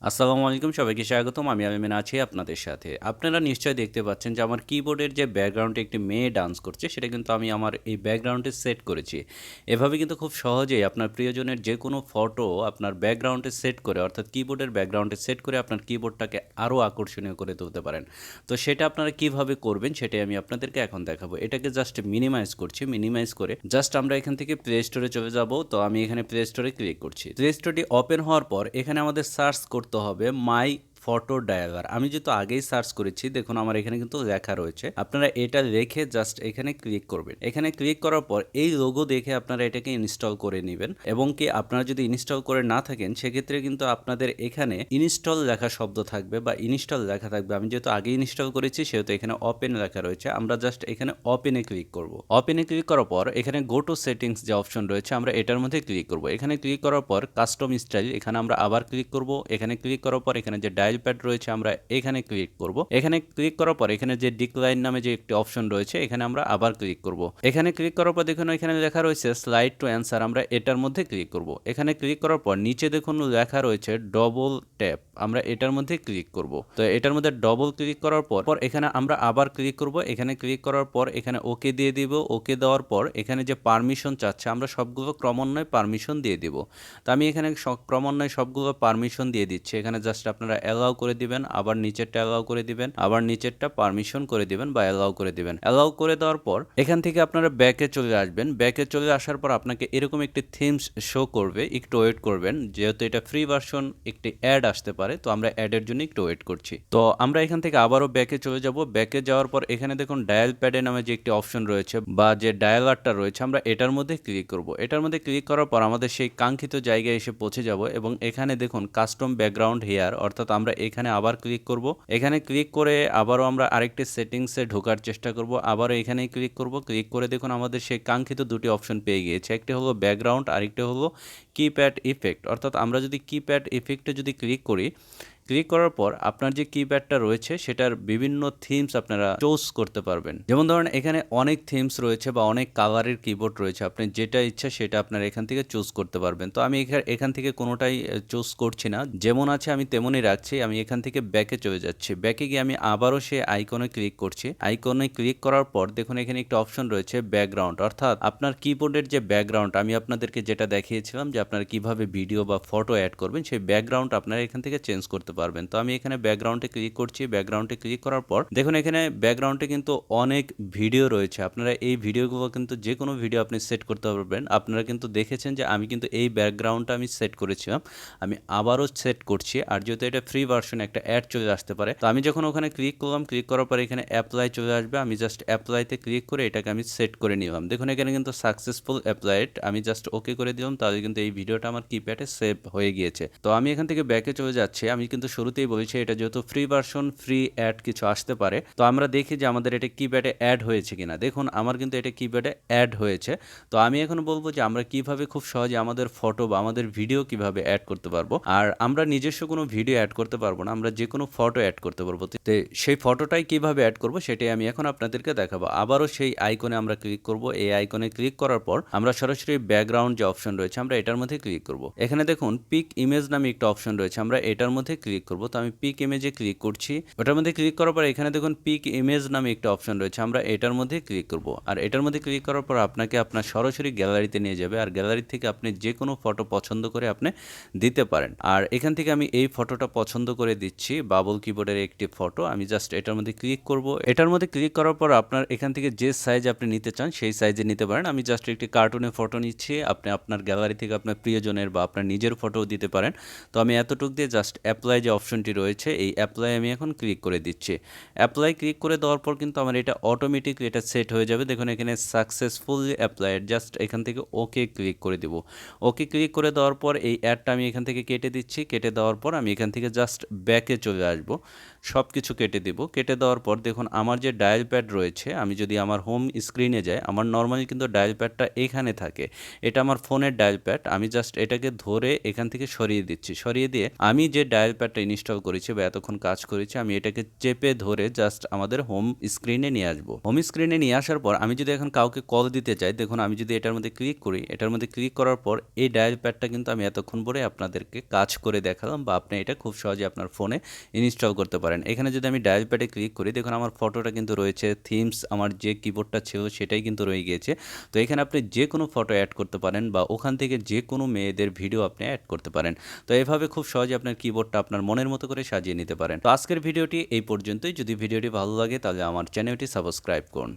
আসসালামু আলাইকুম, সবাইকে স্বাগতম। আমি আমিন আছি আপনাদের সাথে। আপনারা নিশ্চয়ই দেখতে পাচ্ছেন যে আমার কিবোর্ডের যে ব্যাকগ্রাউন্ডে একটি মেয়ে ডান্স করছে সেটা কিন্তু আমি আমার এই ব্যাকগ্রাউন্ডে সেট করেছি। এভাবে কিন্তু খুব সহজেই আপনার প্রিয়জনের যে কোনো ফটো আপনার ব্যাকগ্রাউন্ডে সেট করে, অর্থাৎ কিবোর্ডের ব্যাকগ্রাউন্ডে সেট করে আপনার কিবোর্ডটাকে আরও আকর্ষণীয় করে তুলতে পারেন। তো সেটা আপনারা কিভাবে করবেন সেটাই আমি আপনাদেরকে এখন দেখাবো। এটাকে জাস্ট মিনিমাইজ করছি। মিনিমাইজ করে জাস্ট আমরা এখান থেকে প্লে স্টোরে চলে যাব। তো আমি এখানে প্লে স্টোরে ক্লিক করছি। প্লে স্টোরটি ওপেন হওয়ার পর এখানে আমাদের সার্চ করতে হবে মাই ফটো ডায়াগার। আমি যেহেতু আগেই সার্চ করেছি, দেখুন আমার এখানে কিন্তু লেখা রয়েছে। আপনারা এটা রেখে জাস্ট এখানে ক্লিক করবেন। এখানে ক্লিক করার পর এই লোগো দেখে আপনারা এটাকে ইনস্টল করে নেবেন, এবং কি আপনারা যদি ইনস্টল করে না থাকেন সেক্ষেত্রে কিন্তু আপনাদের এখানে ইনস্টল লেখা শব্দ থাকবে বা ইনস্টল লেখা থাকবে। আমি যেহেতু আগে ইনস্টল করেছি সেহেতু এখানে ওপেন লেখা রয়েছে। আমরা জাস্ট এখানে ওপেনে ক্লিক করব। ওপেনে ক্লিক করার পর এখানে গো টু সেটিংস যে অপশন রয়েছে আমরা এটার মধ্যে ক্লিক করব। এখানে ক্লিক করার পর কাস্টম স্টাইল, এখানে আমরা আবার ক্লিক করব। এখানে ক্লিক করার পর এখানে যে ডায়াল প্যাড রয়েছে আমরা এখানে ক্লিক করব। এখানে ক্লিক করার পর এখানে যে ডিক্লাইন নামে যে একটি অপশন রয়েছে এখানে আমরা আবার ক্লিক করব। এখানে ক্লিক করার পর দেখুন এখানে লেখা রয়েছে স্লাইড টু অ্যান্সার, আমরা এটার মধ্যে ক্লিক করব। এখানে ক্লিক করার পর নিচে দেখুন লেখা রয়েছে ডবল ট্যাপ, আমরা এটার মধ্যে ক্লিক করব। তো এটার মধ্যে ডবল ক্লিক করার পর এখানে আমরা আবার ক্লিক করব। এখানে ক্লিক করার পর এখানে ওকে দিয়ে দিব। ওকে দেওয়ার পর এখানে যে পারমিশন চাচ্ছে আমরা সবগুলো ক্রমান্বয়ে পারমিশন দিয়ে দিব। তো আমি এখানে ক্রমান্বয়ে সবগুলো পারমিশন দিয়ে দিচ্ছি। এখানে জাস্ট আপনারা অ্যালাউ করে দিবেন, আবার নিচেরটা অ্যালাউ করে দিবেন, আবার নিচেরটা পারমিশন করে দিবেন বা অ্যালাউ করে দিবেন। অ্যালাউ করে দেওয়ার পর এখান থেকে আপনারা ব্যাকে চলে আসবেন। ব্যাকে চলে আসার পর আপনাকে এরকম একটি থিমস শো করবে, একটু ওয়েট করবেন। যেহেতু এটা ফ্রি ভার্সন একটি অ্যাড আসতে পারে, তো আমরা অ্যাডের জন্য একটু ওয়েট করছি। তো আমরা এখান থেকে আবারও ব্যাকে চলে যাব। ব্যাকে যাওয়ার পর এখানে দেখুন ডায়াল প্যাডে নামে যে একটি অপশন রয়েছে বা যে ডায়ালারটা রয়েছে আমরা এটার মধ্যে ক্লিক করব। এটার মধ্যে ক্লিক করার পর আমাদের সেই কাঙ্ক্ষিত জায়গায় এসে পৌঁছে যাব, এবং এখানে দেখুন কাস্টম ব্যাকগ্রাউন্ড হেয়ার, অর্থাৎ আমরা এখানে আবার ক্লিক করব। এখানে ক্লিক করে আবারও আমরা আরেকটি সেটিংসে ঢোকার চেষ্টা করব। আবারও এখানেই ক্লিক করব। ক্লিক করে দেখুন আমাদের সেই কাঙ্ক্ষিত দুটি অপশন পেয়ে গিয়েছে। একটি হলো ব্যাকগ্রাউন্ড, আরেকটি হলো কিপ্যাড ইফেক্ট। অর্থাৎ আমরা যদি কিপ্যাড ইফেক্টে যদি ক্লিক করি, ক্লিক করার পর আপনার যে কিপ্যাডটা রয়েছে সেটার বিভিন্ন থিমস আপনারা চুজ করতে পারবেন। যেমন ধরেন এখানে অনেক থিমস রয়েছে বা অনেক কালারের কিবোর্ড রয়েছে, আপনি যেটা ইচ্ছা সেটা আপনারা এখান থেকে চুজ করতে পারবেন। তো আমি এখান থেকে কোনোটাই চুজ করছি না, যেমন আছে আমি তেমনই রাখছি। আমি এখান থেকে ব্যাকে চলে যাচ্ছি। ব্যাকে গিয়ে আমি আবারও সেই আইকনে ক্লিক করছি। আইকনে ক্লিক করার পর দেখুন এখানে একটা অপশন রয়েছে ব্যাকগ্রাউন্ড, অর্থাৎ আপনার কিবোর্ডের যে ব্যাকগ্রাউন্ড আমি আপনাদেরকে যেটা দেখিয়েছিলাম যে আপনারা কিভাবে ভিডিও বা ফটো অ্যাড করবেন, সেই ব্যাকগ্রাউন্ড আপনারা এখান থেকে চেঞ্জ করতে পারবেন। তো আমি এখানে ব্যাকগ্রাউন্ডে ক্লিক করছি। ব্যাকগ্রাউন্ডে ক্লিক করার পর দেখুন এখানে ব্যাকগ্রাউন্ডে কিন্তু অনেক ভিডিও রয়েছে। আপনারা এই ভিডিওগুলো কিন্তু যে কোনো ভিডিও আপনি সেট করতে পারবেন। আপনারা কিন্তু দেখেছেন যে আমি কিন্তু এই ব্যাকগ্রাউন্ডটা আমি সেট করেছিলাম, আমি আবারও সেট করছি। আর যেহেতু এটা ফ্রি ভার্সন একটা অ্যাড চলে আসতে পারে, তো আমি যখন ওখানে ক্লিক করলাম, ক্লিক করার পর এখানে অ্যাপ্লাই চলে আসবে। আমি জাস্ট অ্যাপ্লাইতে ক্লিক করে এটাকে আমি সেট করে নিলাম। দেখুন এখানে কিন্তু সাকসেসফুল অ্যাপ্লাইড, আমি জাস্ট ওকে করে দিলাম। তাহলে কিন্তু এই ভিডিওটা আমার কিপ্যাডে সেভ হয়ে গিয়েছে। তো আমি এখান থেকে ব্যাকে চলে যাচ্ছি। আমি কিন্তু শুরুতেই বলেছি এটা যেহেতু ফ্রি ভার্সন, ফ্রি অ্যাড কিছু আসতে পারে, তো আমরা দেখি যে আমাদের এটা কিপ্যাডে অ্যাড হয়েছে কিনা। দেখুন আমার কিন্তু এটা কিপ্যাডে অ্যাড হয়েছে। তো আমি এখন বলবো যে আমরা কিভাবে খুব সহজে আমাদের ফটো বা আমাদের ভিডিও কিভাবে অ্যাড করতে পারবো। আর আমরা নিজস্ব কোনো ভিডিও অ্যাড করতে পারবো না, আমরা যে কোনো ফটো অ্যাড করতে পারবো। তো সেই ফটোটাই কিভাবে অ্যাড করবো সেটাই আমি এখন আপনাদেরকে দেখাবো। আবারও সেই আইকনে আমরা ক্লিক করব। এই আইকনে ক্লিক করার পর আমরা সরাসরি ব্যাকগ্রাউন্ড যে অপশন রয়েছে আমরা এটার মধ্যে ক্লিক করব। এখানে দেখুন পিক ইমেজ নামে একটা অপশন রয়েছে, আমরা এটার মধ্যে ক্লিক করব। তো আমি পিক ইমেজে ক্লিক করছি। ওটার মধ্যে ক্লিক করার পর এখানে দেখুন পিক ইমেজ নামে একটা অপশন রয়েছে, আমরা এটার মধ্যে ক্লিক করব। আর এটার মধ্যে ক্লিক করার পর আপনাকে আপনার সরাসরি গ্যালারিতে নিয়ে যাবে, আর গ্যালারি থেকে আপনি যে কোনো ফটো পছন্দ করে আপনি দিতে পারেন। আর এখান থেকে আমি এই ফটোটা পছন্দ করে দিচ্ছি, বাবল কিবোর্ডের একটি ফটো। আমি জাস্ট এটার মধ্যে ক্লিক করব। এটার মধ্যে ক্লিক করার পর আপনার এখান থেকে যে সাইজ আপনি নিতে চান সেই সাইজে নিতে পারেন। আমি জাস্ট একটি কার্টুনের ফটো নিচ্ছি, আপনি আপনার গ্যালারি থেকে আপনার প্রিয়জনের বা আপনার নিজের ফটোও দিতে পারেন। তো আমি এতটুক দিয়ে জাস্ট অ্যাপ্লাই যে অপশনটি রয়েছে এই অ্যাপ্লাই আমি এখন ক্লিক করে দিচ্ছি। অ্যাপ্লাই ক্লিক করে দেওয়ার পর কিন্তু আমার এটা অটোমেটিকলি এটা সেট হয়ে যাবে। দেখুন এখানে সাকসেসফুলি অ্যাপ্লাইড, জাস্ট এখান থেকে ওকে ক্লিক করে দেবো। ওকে ক্লিক করে দেওয়ার পর এই অ্যাডটা আমি এখান থেকে কেটে দিচ্ছি। কেটে দেওয়ার পর আমি এখান থেকে জাস্ট ব্যাকে চলে আসব, সব কিছু কেটে দেব। কেটে দেওয়ার পর দেখুন আমার যে ডায়াল প্যাড রয়েছে, আমি যদি আমার হোম স্ক্রিনে যাই, আমার নর্মালি কিন্তু ডায়াল প্যাডটা এখানে থাকে। এটা আমার ফোনের ডায়াল প্যাড, আমি জাস্ট এটাকে ধরে এখান থেকে সরিয়ে দিচ্ছি। সরিয়ে দিয়ে আমি যে ডায়াল প্যাড সফটওয়্যারটা ইনস্টল করেছি বা এতক্ষণ কাজ করেছি, আমি এটাকে চেপে ধরে জাস্ট আমাদের হোম স্ক্রিনে নিয়ে আসবো। হোম স্ক্রিনে নিয়ে আসার পর আমি যদি এখন কাউকে কল দিতে চাই, দেখুন আমি যদি এটার মধ্যে ক্লিক করি, এটার মধ্যে ক্লিক করার পর এই ডায়াল প্যাডটা কিন্তু আমি এতক্ষণ পরে আপনাদেরকে কাজ করে দেখালাম, বা আপনি এটা খুব সহজে আপনার ফোনে ইনস্টল করতে পারেন। এখানে যদি আমি ডায়াল প্যাডে ক্লিক করি, দেখুন আমার ফটোটা কিন্তু রয়েছে, থিমস আমার যে কিবোর্ডটা ছিল সেটাই কিন্তু রয়ে গিয়েছে। তো এখানে আপনি যে কোনো ফটো অ্যাড করতে পারেন বা ওখান থেকে যে কোনো মেয়েদের ভিডিও আপনি অ্যাড করতে পারেন। তো এভাবে খুব সহজে আপনার কিবোর্ডটা আপনার মনের মতো করে সাজিয়ে নিতে পারেন। তো আজকের ভিডিওটি এই পর্যন্তই। যদি ভিডিওটি ভালো লাগে তাহলে আমার চ্যানেলটি সাবস্ক্রাইব করুন।